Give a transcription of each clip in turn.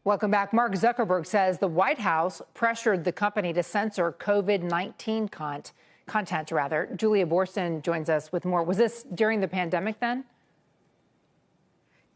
Welcome back. Mark Zuckerberg says the White House pressured the company to censor COVID-19 content. Julia Boorstin joins us with more. Was this during the pandemic then?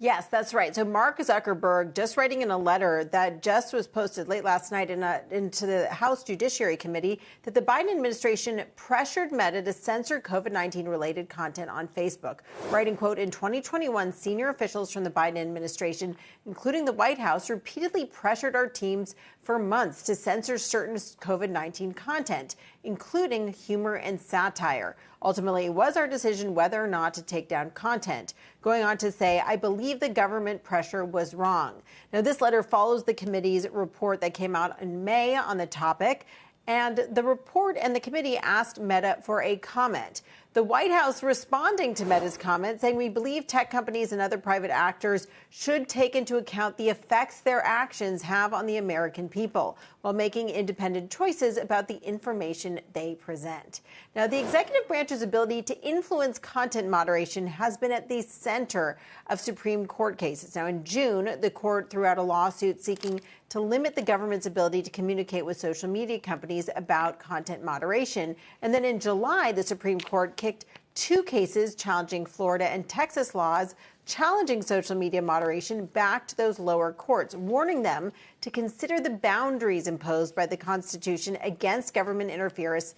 Yes, that's right. So Mark Zuckerberg just writing in a letter that just was posted late last night into the House Judiciary Committee that the Biden administration pressured Meta to censor COVID-19 related content on Facebook, writing, quote, in 2021, senior officials from the Biden administration, including the White House, repeatedly pressured our teams for months to censor certain COVID-19 content, including humor and satire. Ultimately, it was our decision whether or not to take down content. Going on to say, I believe the government pressure was wrong. Now, this letter follows the committee's report that came out in May on the topic. And the report and the committee asked Meta for a comment. The White House responding to Meta's comment, saying we believe tech companies and other private actors should take into account the effects their actions have on the American people while making independent choices about the information they present. Now, the executive branch's ability to influence content moderation has been at the center of Supreme Court cases. Now, in June, the court threw out a lawsuit seeking to limit the government's ability to communicate with social media companies about content moderation. And then in July, the Supreme Court kicked two cases challenging Florida and Texas laws challenging social media moderation back to those lower courts, warning them to consider the boundaries imposed by the Constitution against government interference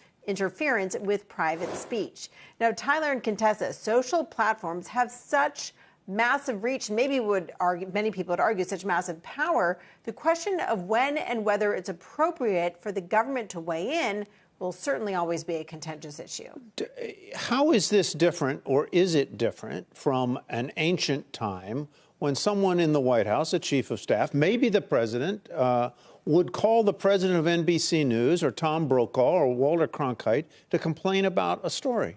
with private speech. Now, Tyler and Contessa, social platforms have such massive reach, many people would argue such massive power. The question of when and whether it's appropriate for the government to weigh in will certainly always be a contentious issue. How is this different, or is it different from an ancient time when someone in the White House, a chief of staff, maybe the president, would call the president of NBC News or Tom Brokaw or Walter Cronkite to complain about a story?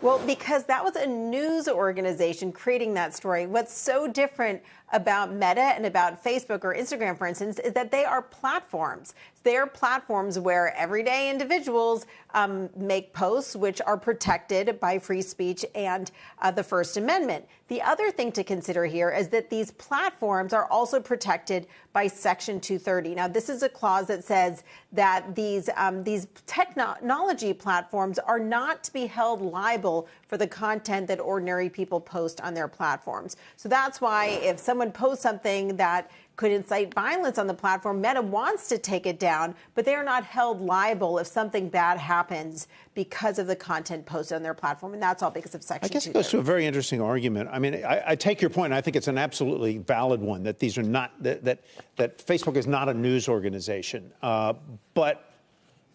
Well, because that was a news organization creating that story. What's so different about Meta and about Facebook or Instagram, for instance, is that they are platforms. They are platforms where everyday individuals make posts which are protected by free speech and the First Amendment. The other thing to consider here is that these platforms are also protected by Section 230. Now, this is a clause that says that these technology platforms are not to be held liable for the content that ordinary people post on their platforms. So that's why if someone posts something that could incite violence on the platform, Meta wants to take it down, but they are not held liable if something bad happens because of the content posted on their platform, and that's all because of Section 230. I guess it goes to a very interesting argument. I mean, I take your point, and I think it's an absolutely valid one, that these are not, that Facebook is not a news organization, but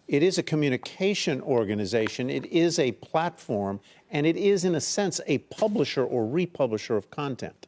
it is a communication organization. It is a platform, and it is, in a sense, a publisher or republisher of content.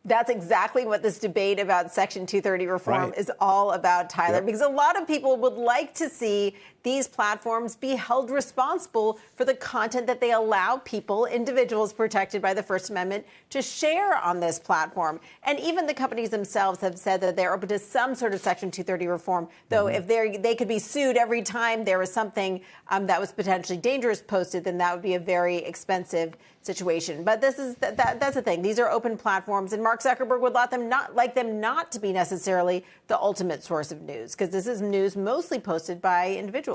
That's exactly what this debate about Section 230 reform is all about, Tyler, because a lot of people would like to see these platforms be held responsible for the content that they allow people, individuals protected by the First Amendment, to share on this platform. And even the companies themselves have said that they're open to some sort of Section 230 reform, though if they could be sued every time there was something that was potentially dangerous posted, then that would be a very expensive situation. But that's the thing. These are open platforms, and Mark Zuckerberg would like them not to be necessarily the ultimate source of news, because this is news mostly posted by individuals.